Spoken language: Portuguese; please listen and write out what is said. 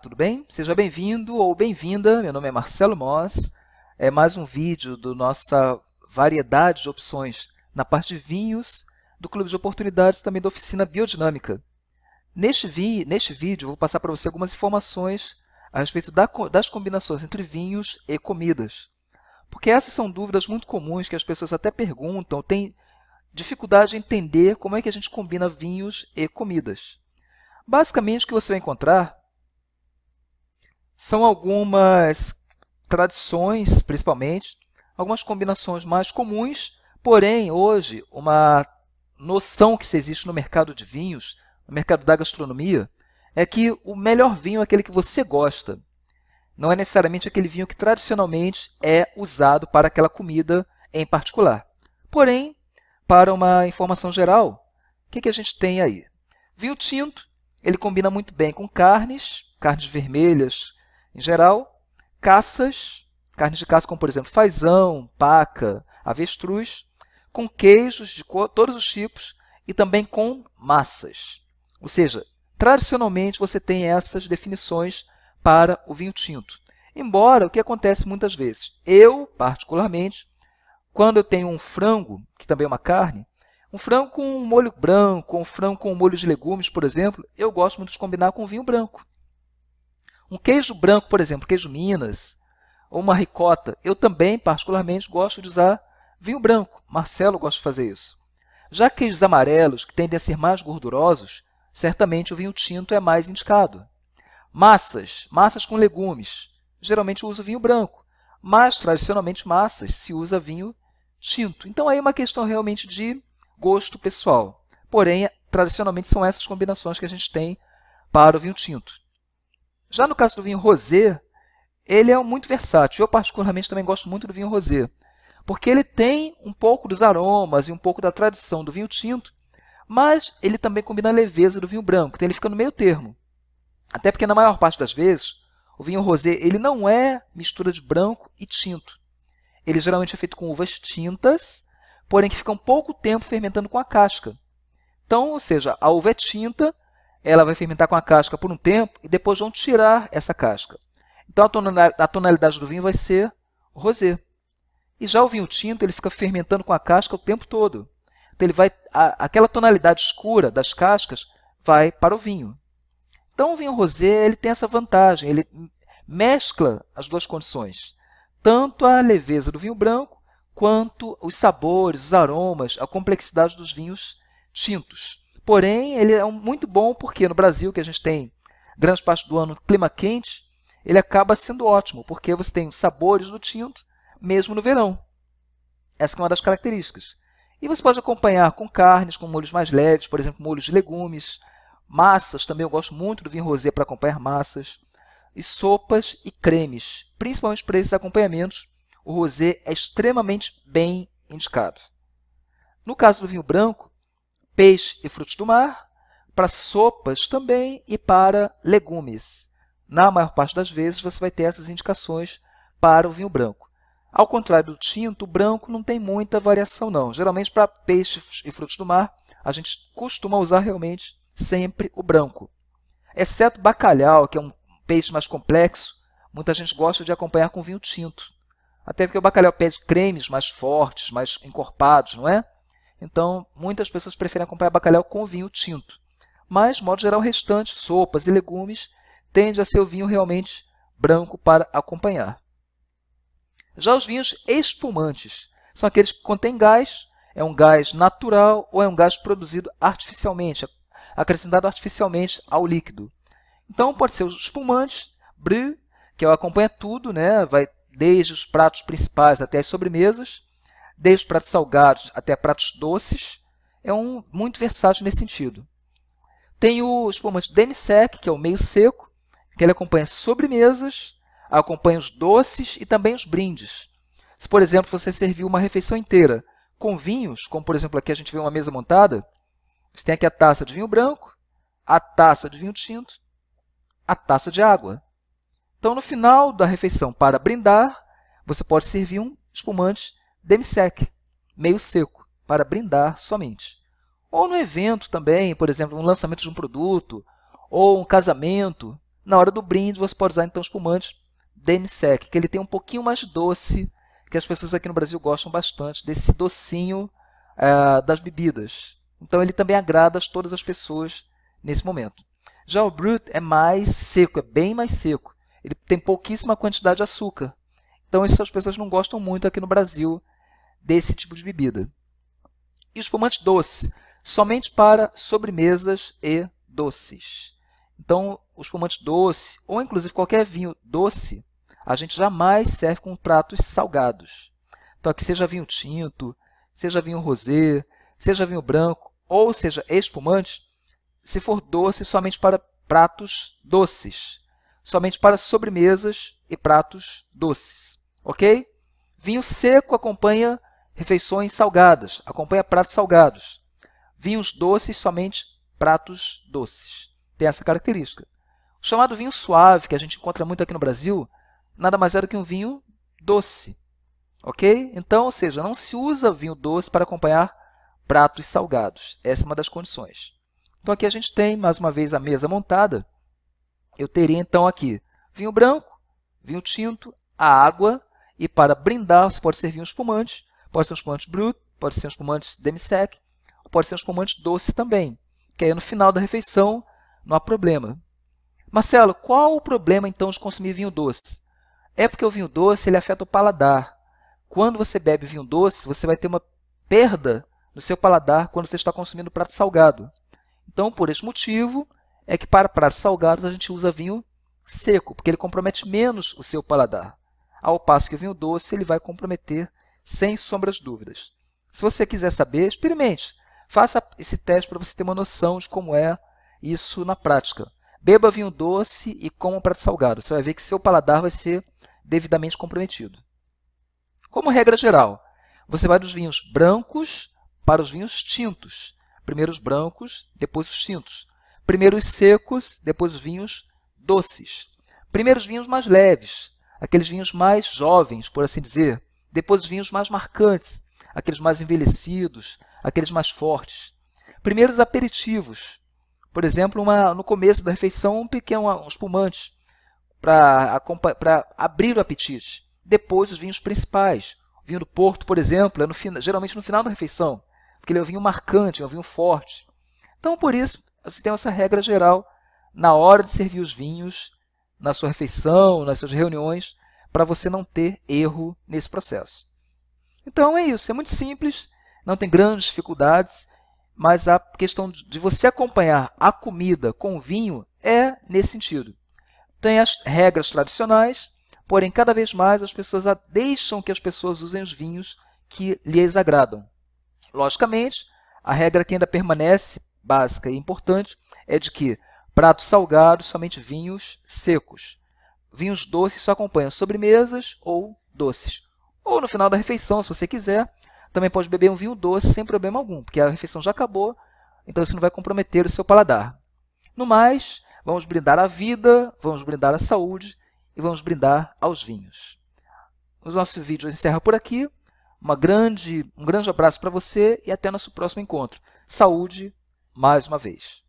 tudo bem? Seja bem-vindo ou bem-vinda. Meu nome é Marcelo Moss. É mais um vídeo da nossa variedade de opções na parte de vinhos, do Clube de Oportunidades e também da oficina Biodinâmica. Neste vídeo, eu vou passar para você algumas informações a respeito das combinações entre vinhos e comidas. Porque essas são dúvidas muito comuns que as pessoas até perguntam, têm dificuldade em entender como é que a gente combina vinhos e comidas. Basicamente, o que você vai encontrar são algumas tradições, principalmente, algumas combinações mais comuns, porém, hoje, uma noção que se existe no mercado de vinhos, no mercado da gastronomia, é que o melhor vinho é aquele que você gosta. Não é necessariamente aquele vinho que tradicionalmente é usado para aquela comida em particular. Porém, para uma informação geral, o que a gente tem aí? Vinho tinto, ele combina muito bem com carnes vermelhas em geral, carnes de caça como, por exemplo, fazão, paca, avestruz, com queijos de todos os tipos e também com massas. Ou seja, tradicionalmente você tem essas definições para o vinho tinto. Embora, o que acontece muitas vezes, eu, particularmente, quando eu tenho um frango, que também é uma carne, um frango com um molho branco, um frango com um molho de legumes, por exemplo, eu gosto muito de combinar com vinho branco. Um queijo branco, por exemplo, queijo Minas, ou uma ricota, eu também, particularmente, gosto de usar vinho branco. Marcelo gosta de fazer isso. Já queijos amarelos, que tendem a ser mais gordurosos, certamente o vinho tinto é mais indicado. Massas com legumes, geralmente eu uso vinho branco, mas tradicionalmente massas se usa vinho tinto. Então aí é uma questão realmente de gosto pessoal. Porém, tradicionalmente são essas combinações que a gente tem para o vinho tinto. Já no caso do vinho rosé, ele é muito versátil. Eu particularmente também gosto muito do vinho rosé, porque ele tem um pouco dos aromas e um pouco da tradição do vinho tinto, mas ele também combina a leveza do vinho branco, então ele fica no meio termo. Até porque na maior parte das vezes, o vinho rosé ele não é mistura de branco e tinto. Ele geralmente é feito com uvas tintas, porém que ficam pouco tempo fermentando com a casca. Então, ou seja, a uva é tinta, ela vai fermentar com a casca por um tempo e depois vão tirar essa casca. Então, a tonalidade do vinho vai ser rosé. E já o vinho tinto, ele fica fermentando com a casca o tempo todo. Então, aquela tonalidade escura das cascas vai para o vinho. Então, o vinho rosé ele tem essa vantagem, ele mescla as duas condições. Tanto a leveza do vinho branco, quanto os sabores, os aromas, a complexidade dos vinhos tintos. Porém, ele é muito bom porque no Brasil, que a gente tem grande parte do ano clima quente, ele acaba sendo ótimo, porque você tem os sabores do tinto, mesmo no verão. Essa é uma das características. E você pode acompanhar com carnes, com molhos mais leves, por exemplo, molhos de legumes, massas, também eu gosto muito do vinho rosé para acompanhar massas, e sopas e cremes. Principalmente para esses acompanhamentos, o rosé é extremamente bem indicado. No caso do vinho branco, peixe e frutos do mar, para sopas também e para legumes. Na maior parte das vezes, você vai ter essas indicações para o vinho branco. Ao contrário do tinto, o branco não tem muita variação, não. Geralmente, para peixe e frutos do mar, a gente costuma usar realmente sempre o branco. Exceto bacalhau, que é um peixe mais complexo, muita gente gosta de acompanhar com vinho tinto. Até porque o bacalhau pede cremes mais fortes, mais encorpados, não é? Então, muitas pessoas preferem acompanhar bacalhau com vinho tinto. Mas, de modo geral, o restante, sopas e legumes, tende a ser o vinho realmente branco para acompanhar. Já os vinhos espumantes são aqueles que contêm gás, é um gás natural ou é um gás produzido artificialmente, acrescentado artificialmente ao líquido. Então, pode ser os espumantes, brie, que acompanha tudo, né? Vai desde os pratos principais até as sobremesas, desde os pratos salgados até pratos doces, é muito versátil nesse sentido. Tem o espumante demi-sec, que é o meio seco, que ele acompanha sobremesas, acompanha os doces e também os brindes. Se, por exemplo, você servir uma refeição inteira com vinhos, como por exemplo aqui a gente vê uma mesa montada, você tem aqui a taça de vinho branco, a taça de vinho tinto, a taça de água. Então, no final da refeição, para brindar, você pode servir um espumante demi-sec, meio seco, para brindar somente. Ou no evento também, por exemplo, um lançamento de um produto, ou um casamento, Na hora do brinde, você pode usar então espumante demi-sec, que ele tem um pouquinho mais doce, que as pessoas aqui no Brasil gostam bastante, desse docinho das bebidas. Então, ele também agrada a todas as pessoas nesse momento. Já o Brut é mais seco, é bem mais seco. Ele tem pouquíssima quantidade de açúcar. Então, isso as pessoas não gostam muito aqui no Brasil desse tipo de bebida. E o espumante doce, somente para sobremesas e doces. Então, o espumante doce, ou inclusive qualquer vinho doce, a gente jamais serve com pratos salgados. Então, aqui seja vinho tinto, seja vinho rosé, seja vinho branco, ou seja espumante, se for doce, somente para pratos doces. Somente para sobremesas e pratos doces. Ok? Vinho seco acompanha refeições salgadas, acompanha pratos salgados. Vinhos doces, somente pratos doces. Tem essa característica. O chamado vinho suave, que a gente encontra muito aqui no Brasil, nada mais é do que um vinho doce. Ok? Então, ou seja, não se usa vinho doce para acompanhar pratos salgados. Essa é uma das condições. Então, aqui a gente tem, mais uma vez, a mesa montada. Eu teria, então, aqui vinho branco, vinho tinto, a água, e para brindar, você pode servir um espumante, pode ser um espumante brut, pode ser um espumante demi-sec, pode ser um espumante doce também, que aí no final da refeição não há problema. Marcelo, qual o problema, então, de consumir vinho doce? É porque o vinho doce ele afeta o paladar. Quando você bebe vinho doce, você vai ter uma perda no seu paladar quando você está consumindo prato salgado. Então, por este motivo, é que para pratos salgados a gente usa vinho seco, porque ele compromete menos o seu paladar. Ao passo que o vinho doce ele vai comprometer sem sombras de dúvidas. Se você quiser saber, experimente. Faça esse teste para você ter uma noção de como é isso na prática. Beba vinho doce e coma um prato salgado. Você vai ver que seu paladar vai ser devidamente comprometido. Como regra geral, você vai dos vinhos brancos para os vinhos tintos. Primeiro os brancos, depois os tintos. Primeiro os secos, depois os vinhos doces. Primeiro os vinhos mais leves, aqueles vinhos mais jovens, por assim dizer. Depois os vinhos mais marcantes, aqueles mais envelhecidos, aqueles mais fortes. Primeiro os aperitivos. Por exemplo, no começo da refeição, um espumante para abrir o apetite. Depois os vinhos principais. O vinho do Porto, por exemplo, é geralmente no final da refeição, porque ele é um vinho marcante, é um vinho forte. Então, por isso, você tem essa regra geral na hora de servir os vinhos, na sua refeição, nas suas reuniões, para você não ter erro nesse processo. Então, é isso. É muito simples, não tem grandes dificuldades, mas a questão de você acompanhar a comida com o vinho é nesse sentido. Tem as regras tradicionais, porém, cada vez mais as pessoas deixam que as pessoas usem os vinhos que lhes agradam. Logicamente, a regra que ainda permanece básica e importante é de que pratos salgados, somente vinhos secos. Vinhos doces só acompanham sobremesas ou doces. Ou no final da refeição, se você quiser, também pode beber um vinho doce sem problema algum, porque a refeição já acabou, então isso não vai comprometer o seu paladar. No mais, vamos brindar a vida, vamos brindar a saúde e vamos brindar aos vinhos. O nosso vídeo encerra por aqui. Um grande abraço para você e até nosso próximo encontro. Saúde, mais uma vez.